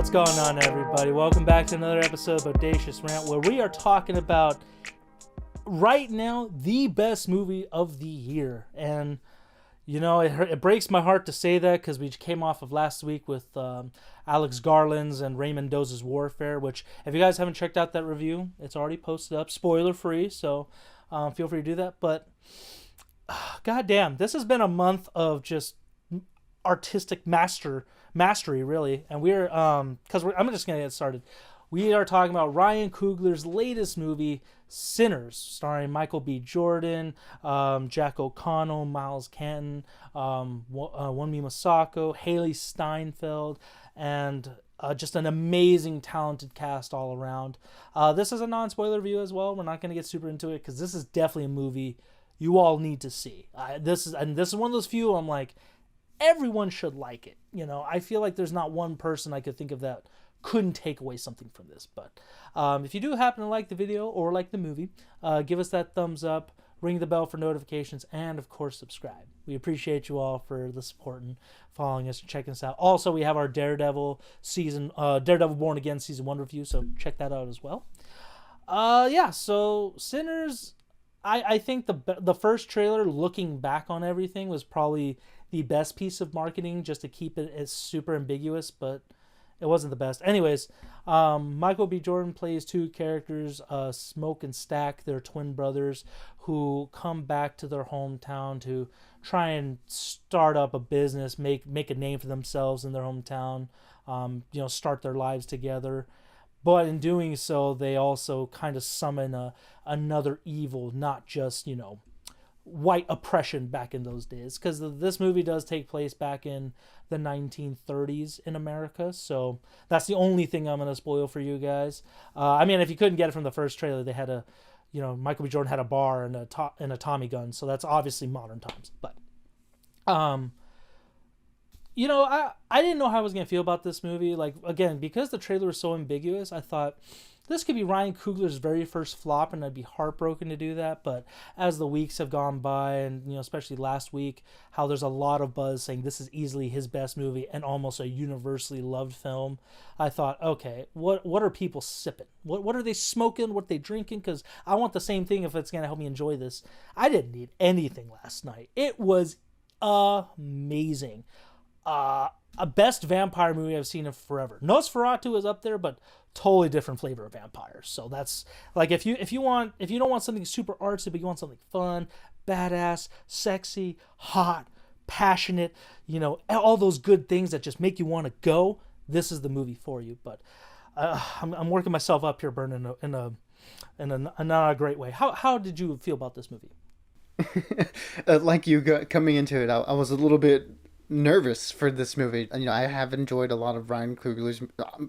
What's going on, everybody? Welcome back to another episode of Bodacious Rant, where we are talking about, right now, the best movie of the year. And, you know, it breaks my heart to say that because we came off of last week with Alex Garland's and Raymond Mendoza's Warfare, which, if you guys haven't checked out that review, it's already posted up, spoiler-free, so feel free to do that. But, goddamn, this has been a month of just artistic mastery, really. And we're I'm just gonna get started. We are talking about Ryan Coogler's latest movie, Sinners, starring Michael B. Jordan, Jack O'Connell, Miles Canton, Wunmi Masako, Haley Steinfeld, and just an amazing, talented cast all around. This is a non-spoiler review as well. We're not going to get super into it because this is definitely a movie you all need to see. This is one of those few I'm like, everyone should like it. You know, I feel like there's not one person I could think of that couldn't take away something from this. But if you do happen to like the video or like the movie, give us that thumbs up, ring the bell for notifications, and of course subscribe. We appreciate you all for the support and following us and checking us out. Also, we have our Daredevil Born Again season 1 review, so check that out as well. So Sinners, I think the first trailer, looking back on everything, was probably the best piece of marketing, just to keep it as super ambiguous, but it wasn't the best. Anyways, Michael B. Jordan plays two characters, Smoke and Stack. They're twin brothers who come back to their hometown to try and start up a business, make a name for themselves in their hometown, start their lives together. But in doing so, they also kind of summon another evil, not just, white oppression back in those days, because this movie does take place back in the 1930s in America, so that's the only thing I'm going to spoil for you guys. If you couldn't get it from the first trailer, they had Michael B. Jordan had a bar and a Tommy gun, so that's obviously modern times. But I didn't know how I was going to feel about this movie. Like, again, because the trailer was so ambiguous, I thought this could be Ryan Coogler's very first flop, and I'd be heartbroken to do that. But as the weeks have gone by, and especially last week, how there's a lot of buzz saying this is easily his best movie and almost a universally loved film, I thought, okay, what are people sipping? What are they smoking? What are they drinking? Because I want the same thing if it's going to help me enjoy this. I didn't need anything last night. It was amazing. A best vampire movie I've seen in forever. Nosferatu is up there, but totally different flavor of vampires. So that's like, if you don't want something super artsy, but you want something fun, badass, sexy, hot, passionate, all those good things that just make you want to go, this is the movie for you. But I'm working myself up here, Bern, in a not a great way. How did you feel about this movie? Like you coming into it, I was a little bit nervous for this movie. I have enjoyed a lot of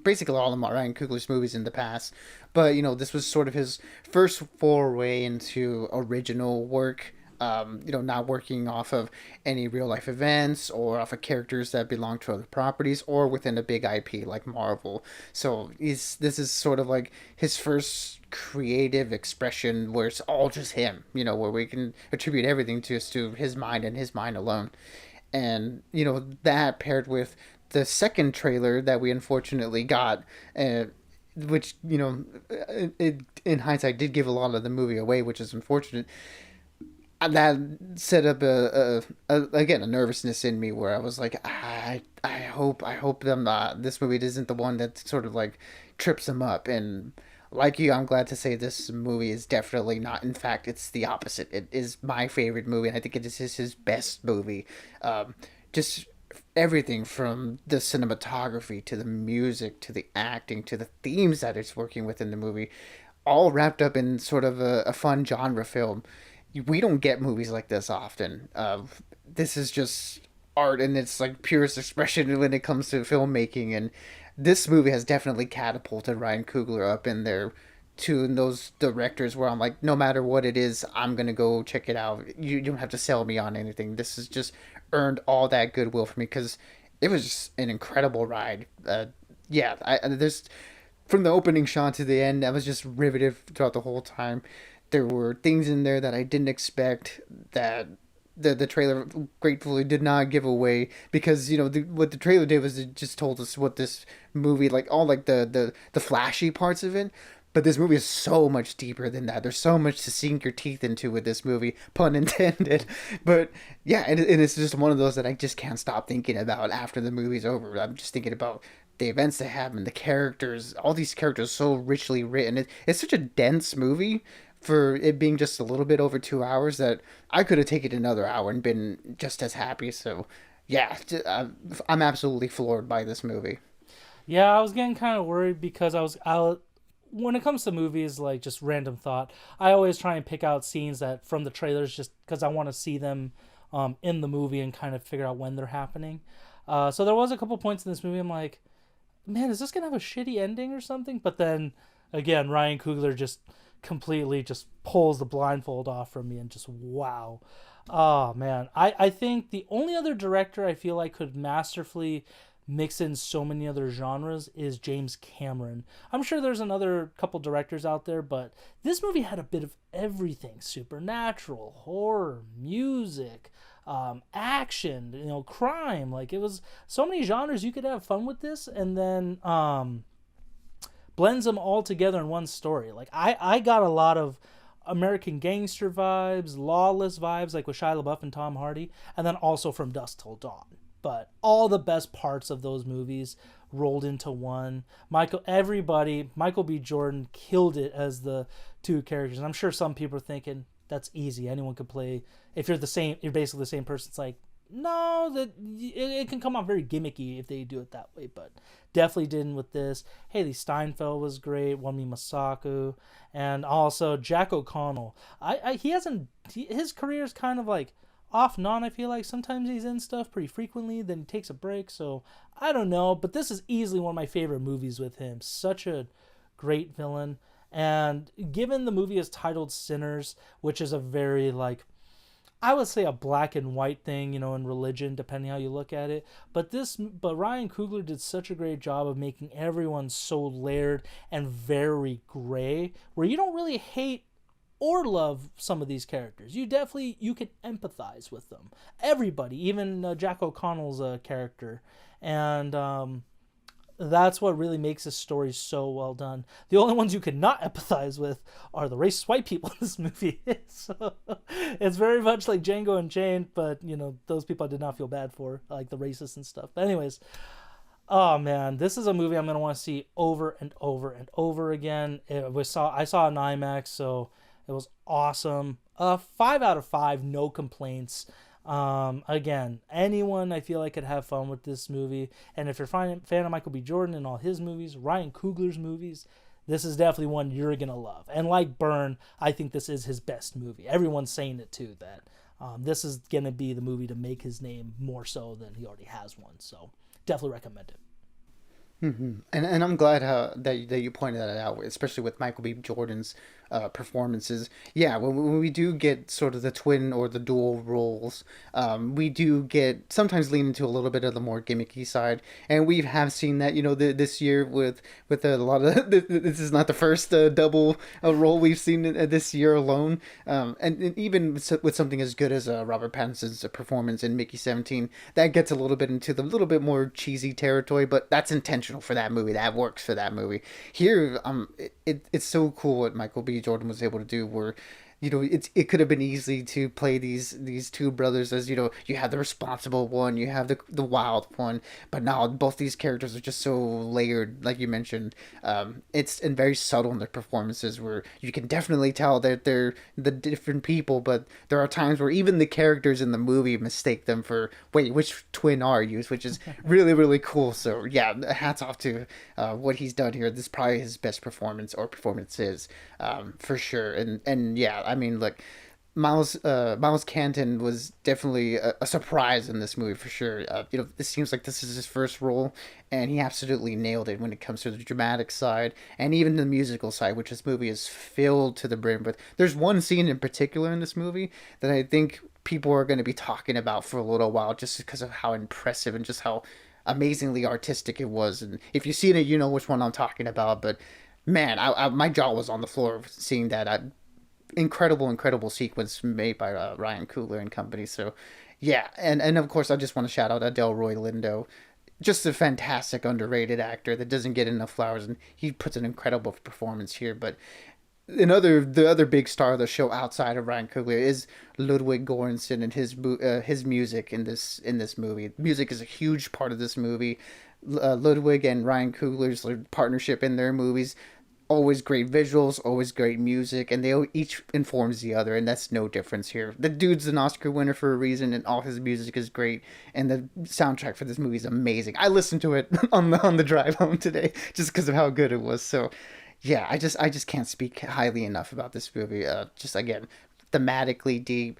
basically all of Ryan Coogler's movies in the past, but this was sort of his first foray into original work. Not working off of any real life events or off of characters that belong to other properties or within a big IP like Marvel. So this is sort of like his first creative expression where it's all just him, where we can attribute everything to his mind and his mind alone. And, that paired with the second trailer that we unfortunately got, which, in hindsight did give a lot of the movie away, which is unfortunate. And that set up again, a nervousness in me where I was like, I hope this movie isn't the one that sort of like trips him up. And like you, I'm glad to say this movie is definitely not. In fact, it's the opposite. It is my favorite movie, and I think it is his best movie. Just everything from the cinematography to the music to the acting to the themes that it's working with in the movie, all wrapped up in sort of a fun genre film. We don't get movies like this often. This is just art in its like purest expression when it comes to filmmaking, and this movie has definitely catapulted Ryan Coogler up in there to those directors where I'm like, no matter what it is, I'm going to go check it out. You don't have to sell me on anything. This has just earned all that goodwill for me because it was just an incredible ride. There's from the opening shot to the end, I was just riveted throughout the whole time. There were things in there that I didn't expect that the trailer gratefully did not give away, because what the trailer did was it just told us what this movie, like all like the flashy parts of it. But this movie is so much deeper than that. There's so much to sink your teeth into with this movie, pun intended. But yeah, and it's just one of those that I just can't stop thinking about after the movie's over. I'm just thinking about the events they have and the characters. All these characters so richly written. It's such a dense movie for it being just a little bit over 2 hours that I could have taken another hour and been just as happy. So yeah, I'm absolutely floored by this movie. Yeah, I was getting kind of worried because when it comes to movies, like just random thought, I always try and pick out scenes that from the trailers just because I want to see them in the movie and kind of figure out when they're happening. So there was a couple points in this movie I'm like, man, is this gonna have a shitty ending or something? But then again, Ryan Coogler just completely just pulls the blindfold off from me and just wow. Oh man, I think the only other director I feel like could masterfully mix in so many other genres is James Cameron. I'm sure there's another couple directors out there, but this movie had a bit of everything: supernatural, horror, music, action, crime. Like it was so many genres you could have fun with this, and then blends them all together in one story. Like I got a lot of American Gangster vibes, Lawless vibes, like with Shia LaBeouf and Tom Hardy, and then also From Dusk Till Dawn. But all the best parts of those movies rolled into one. Michael B. Jordan killed it as the two characters. And I'm sure some people are thinking that's easy. Anyone could play. If you're you're basically the same person. It's like, no, it can come off very gimmicky if they do it that way. But definitely didn't with this. Haley Steinfeld was great. Wunmi Masaku, and also Jack O'Connell. His career is kind of like off and on. I feel like sometimes he's in stuff pretty frequently, then he takes a break, so I don't know, but this is easily one of my favorite movies with him. Such a great villain. And given the movie is titled Sinners, which is a very like, I would say a black and white thing, in religion, depending how you look at it. But Ryan Coogler did such a great job of making everyone so layered and very gray, where you don't really hate or love some of these characters. You can empathize with them. Everybody, even Jack O'Connell's character. And that's what really makes this story so well done. The only ones you cannot empathize with are the racist white people in this movie. So, it's very much like Django Unchained, but, those people I did not feel bad for, like the racists and stuff. But anyways, oh man, this is a movie I'm going to want to see over and over and over again. I saw it in IMAX, so it was awesome. 5 out of 5, no complaints. Again, anyone I feel like could have fun with this movie. And if you're a fan of Michael B. Jordan and all his movies, Ryan Coogler's movies, this is definitely one you're going to love. And like Burn, I think this is his best movie. Everyone's saying it too, that this is going to be the movie to make his name more so than he already has one. So definitely recommend it. Mm-hmm. And I'm glad that you pointed that out, especially with Michael B. Jordan's performances. Yeah, when we do get sort of the twin or the dual roles, we do get sometimes lean into a little bit of the more gimmicky side, and we have seen that this year with a lot of this is not the first double role we've seen this year alone, and even with something as good as Robert Pattinson's performance in Mickey 17, that gets a little bit into the little bit more cheesy territory, but that's intentional for that movie. That works for that movie. Here, it's so cool what Michael B. Jordan was able to do, where it could have been easy to play these two brothers as you have the responsible one, you have the wild one, but now both these characters are just so layered, like you mentioned. It's and very subtle in their performances, where you can definitely tell that they're the different people, but there are times where even the characters in the movie mistake them for, wait, which twin are you, which is really, really cool. So yeah, hats off to what he's done here. This is probably his best performance or performances, for sure. And yeah, I mean, like, Miles Canton was definitely a surprise in this movie for sure. This seems like this is his first role, and he absolutely nailed it when it comes to the dramatic side and even the musical side, which this movie is filled to the brim with. There's one scene in particular in this movie that I think people are going to be talking about for a little while, just because of how impressive and just how amazingly artistic it was. And if you've seen it, you know which one I'm talking about. But man, my jaw was on the floor seeing that. incredible sequence made by Ryan Coogler and company. So, yeah, and of course, I just want to shout out Delroy Lindo, just a fantastic underrated actor that doesn't get enough flowers, and he puts an incredible performance here. But the other big star of the show outside of Ryan Coogler is Ludwig Göransson and his music in this movie. Music is a huge part of this movie. Ludwig and Ryan Coogler's partnership in their movies, always great visuals, always great music, and they each informs the other, and that's no difference here. The dude's an Oscar winner for a reason, and all his music is great, and the soundtrack for this movie is amazing. I listened to it on the drive home today just because of how good it was. So, yeah, I just can't speak highly enough about this movie. Just again, thematically deep,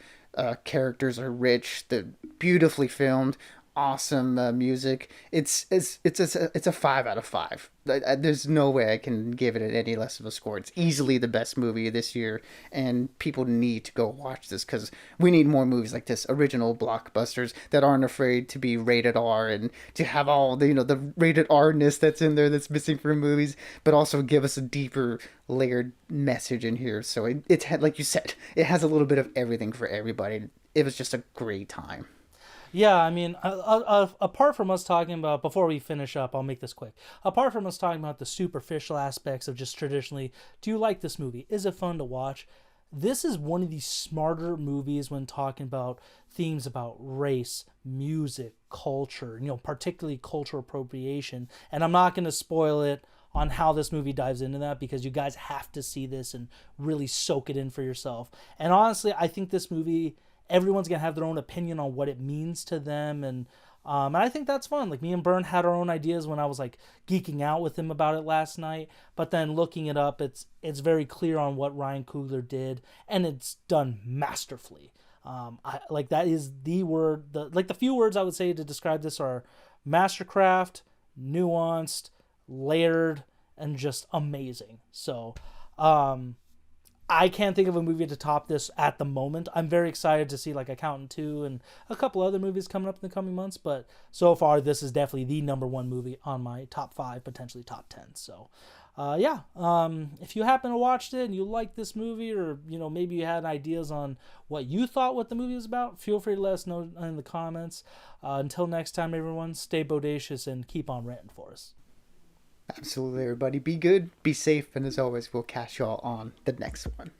characters are rich, they're beautifully filmed, awesome music. It's a 5 out of 5. There's no way I can give it any less of a score. It's easily the best movie this year, and people need to go watch this because we need more movies like this, original blockbusters that aren't afraid to be rated R and to have all the the rated R-ness that's in there that's missing from movies, but also give us a deeper layered message in here. So it's had, like you said, it has a little bit of everything for everybody. It was just a great time. Yeah, I mean, apart from us talking about, before we finish up, I'll make this quick. Apart from us talking about the superficial aspects of just traditionally, do you like this movie? Is it fun to watch? This is one of the smarter movies when talking about themes about race, music, culture, particularly cultural appropriation. And I'm not going to spoil it on how this movie dives into that because you guys have to see this and really soak it in for yourself. And honestly, I think this movie, everyone's gonna have their own opinion on what it means to them, and I think that's fun. Like me and Bern had our own ideas when I was like geeking out with him about it last night, but then looking it up, it's very clear on what Ryan Coogler did, and it's done masterfully. That is the word. The few words I would say to describe this are mastercraft, nuanced, layered, and just amazing. So. I can't think of a movie to top this at the moment. I'm very excited to see like Accountant 2 and a couple other movies coming up in the coming months, but so far this is definitely the number one movie on my top 5, potentially top 10. So, if you happen to watch it and you like this movie, or maybe you had ideas on what you thought what the movie was about, feel free to let us know in the comments. Until next time, everyone, stay bodacious and keep on ranting for us. Absolutely, everybody. Be good, be safe, and as always, we'll catch y'all on the next one.